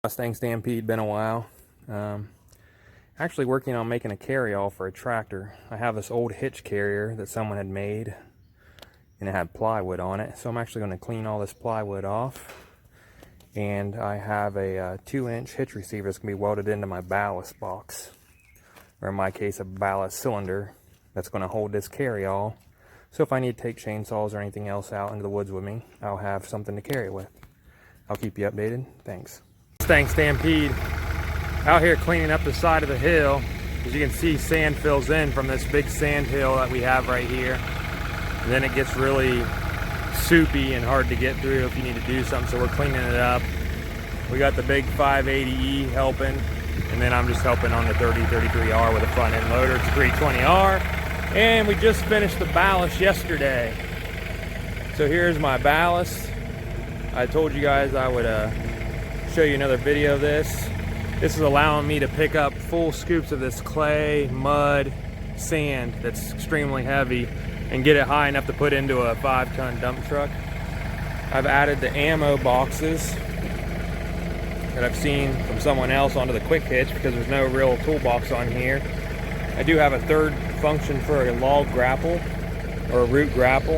Mustang Stampede, been a while. Actually working on making a carryall for a tractor. I have this old hitch carrier that someone had made and it had plywood on it, so I'm actually going to clean all this plywood off. And I have a 2-inch hitch receiver that's going to be welded into my ballast box, or in my case a ballast cylinder that's going to hold this carryall, so if I need to take chainsaws or anything else out into the woods with me, I'll have something to carry it with. I'll keep you updated. Thanks. Mustang Stampede out here cleaning up the side of the hill. As you can see, sand fills in from this big sand hill that we have right here, and then it gets really soupy and hard to get through if you need to do something, so we're cleaning it up. We got the big 580E helping, and then I'm just helping on the 3033R with a front end loader. It's a 320R, and we just finished the ballast yesterday. So here's my ballast. I told you guys I would show you another video of this. This is allowing me to pick up full scoops of this clay, mud, sand that's extremely heavy and get it high enough to put into a 5-ton dump truck. I've added the ammo boxes that I've seen from someone else onto the quick hitch because there's no real toolbox on here. I do have a third function for a log grapple or a root grapple.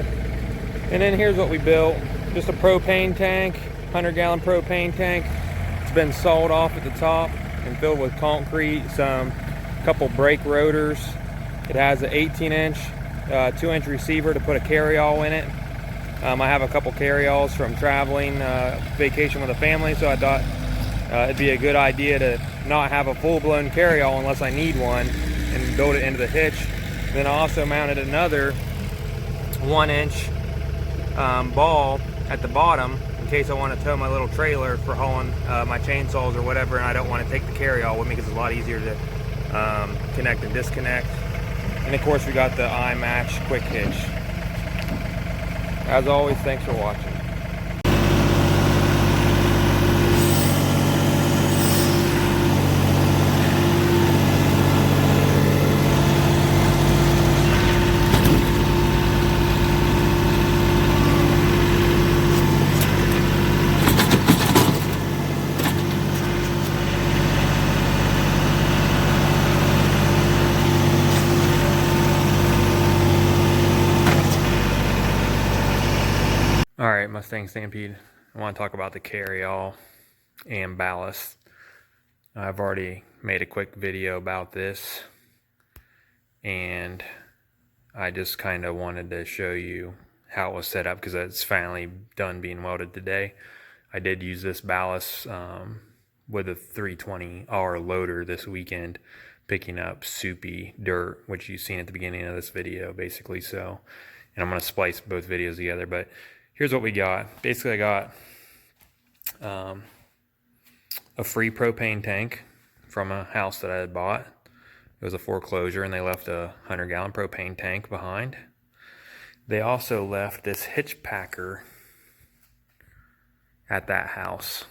And then here's what we built. Just a propane tank, 100-gallon propane tank. It's been sawed off at the top and filled with concrete, couple brake rotors. It has an 18-inch, 2-inch receiver to put a carryall in it. I have a couple carryalls from traveling vacation with a family, so I thought it'd be a good idea to not have a full-blown carryall unless I need one and build it into the hitch. Then I also mounted another 1-inch ball at the bottom in case I want to tow my little trailer for hauling my chainsaws or whatever, and I don't want to take the carryall with me because it's a lot easier to connect and disconnect. And of course we got the iMatch quick hitch. As always, thanks for watching. Alright, Mustang Stampede, I want to talk about the carryall and ballast. I've already made a quick video about this, and I just kind of wanted to show you how it was set up because it's finally done being welded today. I did use this ballast with a 320R loader this weekend, picking up soupy dirt, which you've seen at the beginning of this video basically. So, and I'm going to splice both videos together, but here's what we got. Basically, I got a free propane tank from a house that I had bought. It was a foreclosure, and they left a 100-gallon propane tank behind. They also left this hitch packer at that house.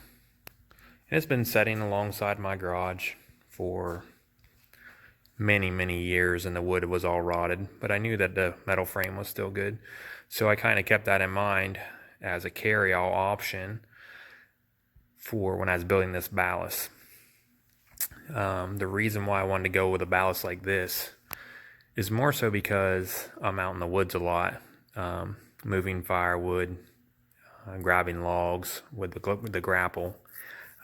And it's been sitting alongside my garage for many, many years, and the wood was all rotted, but I knew that the metal frame was still good. So I kind of kept that in mind as a carry-all option for when I was building this ballast. The reason why I wanted to go with a ballast like this is more so because I'm out in the woods a lot, moving firewood, grabbing logs with the grapple,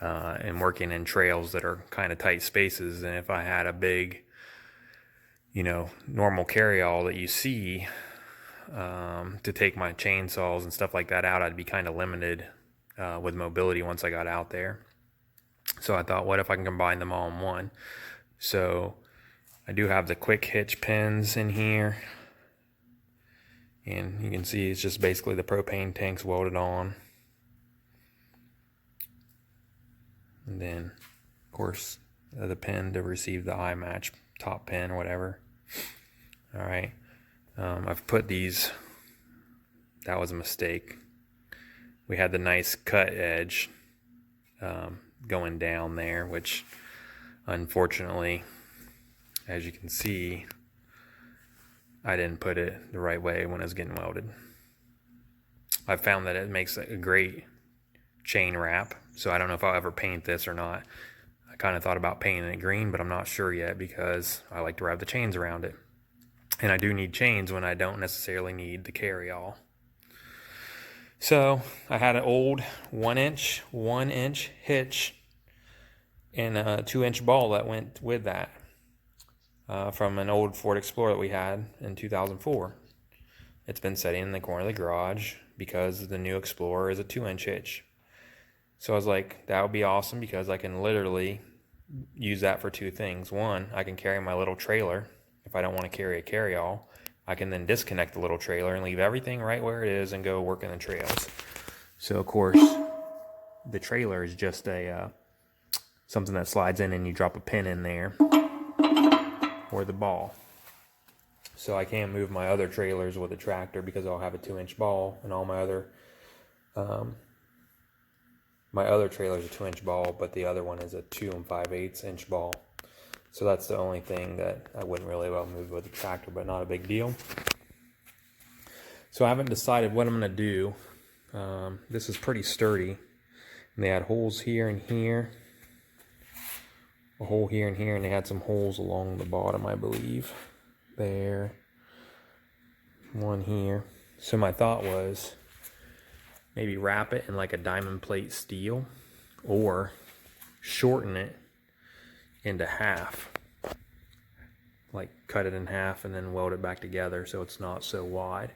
and working in trails that are kind of tight spaces. And if I had a big, normal carry-all that you see, to take my chainsaws and stuff like that out, I'd be kind of limited with mobility once I got out there. So I thought, what if I can combine them all in one? So I do have the quick hitch pins in here, and you can see it's just basically the propane tanks welded on. And then, of course, the pin to receive the iMatch top pin or whatever. All right. I've put these, that was a mistake. We had the nice cut edge going down there, which unfortunately, as you can see, I didn't put it the right way when I was getting welded. I found that it makes a great chain wrap. So I don't know if I'll ever paint this or not. I kind of thought about painting it green, but I'm not sure yet because I like to wrap the chains around it. And I do need chains when I don't necessarily need the carry-all. So I had an old 1-inch hitch and a 2-inch ball that went with that from an old Ford Explorer that we had in 2004. It's been sitting in the corner of the garage because the new Explorer is a 2-inch hitch. So I was like, that would be awesome because I can literally use that for two things. One, I can carry my little trailer. If I don't want to carry a carry-all, I can then disconnect the little trailer and leave everything right where it is and go work in the trails. So of course, the trailer is just a something that slides in and you drop a pin in there, or the ball. So I can't move my other trailers with a tractor because I'll have a 2-inch ball, and all my other trailer's a 2-inch ball, but the other one is a 2 5/8 inch ball. So that's the only thing that I wouldn't really be able to move with a tractor, but not a big deal. So I haven't decided what I'm going to do. This is pretty sturdy. And they had holes here and here, a hole here and here, and they had some holes along the bottom, I believe. There, one here. So my thought was maybe wrap it in like a diamond plate steel, or shorten it into half, like cut it in half and then weld it back together so it's not so wide.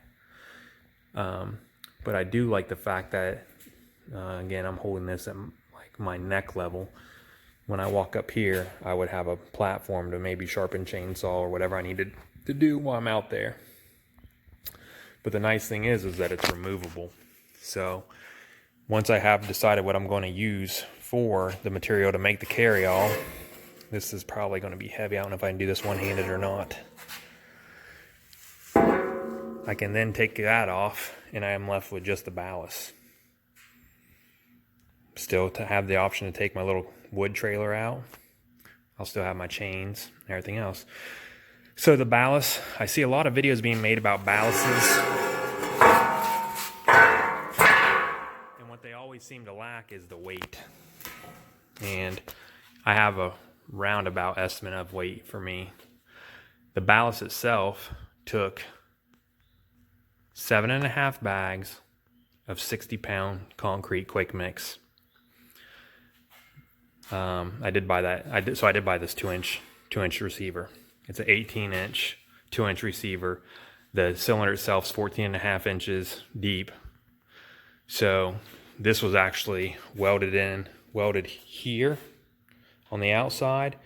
But I do like the fact that again, I'm holding this at like my neck level. When I walk up here, I would have a platform to maybe sharpen chainsaw or whatever I needed to do while I'm out there. But the nice thing is that it's removable. So once I have decided what I'm going to use for the material to make the carry-all, this is probably going to be heavy. I don't know if I can do this one-handed or not. I can then take that off and I am left with just the ballast. Still to have the option to take my little wood trailer out. I'll still have my chains and everything else. So the ballast, I see a lot of videos being made about ballasts. And what they always seem to lack is the weight. And I have a roundabout estimate of weight for me. The ballast itself took 7.5 bags of 60-pound concrete quick mix. I did buy that. I did buy this 2-inch receiver. It's an 18-inch 2-inch receiver. The cylinder itself is 14.5 inches deep. So this was actually welded here on the outside,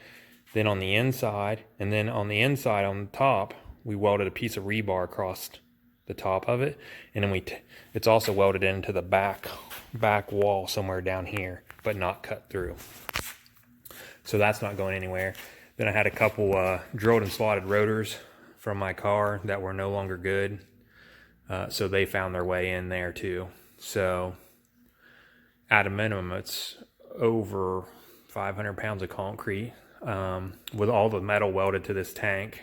then on the inside, and then on the inside on the top, we welded a piece of rebar across the top of it, and then it's also welded into the back wall somewhere down here, but not cut through. So that's not going anywhere. Then I had a couple drilled and slotted rotors from my car that were no longer good, so they found their way in there too. So at a minimum, it's over 500 pounds of concrete with all the metal welded to this tank.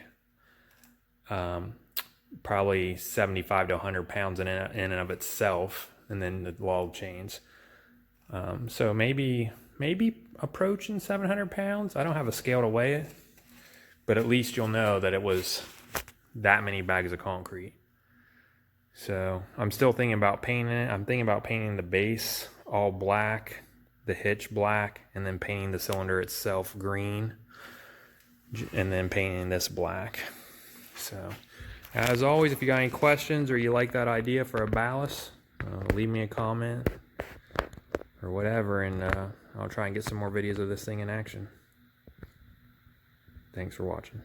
Probably 75 to 100 pounds in and of itself, and then the log chains. So maybe approaching 700 pounds. I don't have a scale to weigh it, but at least you'll know that it was that many bags of concrete. So I'm still thinking about painting it. I'm thinking about painting the base all black, the hitch black, and then painting the cylinder itself green, and then painting this black. So as always, if you got any questions or you like that idea for a ballast, leave me a comment or whatever, and I'll try and get some more videos of this thing in action. Thanks for watching.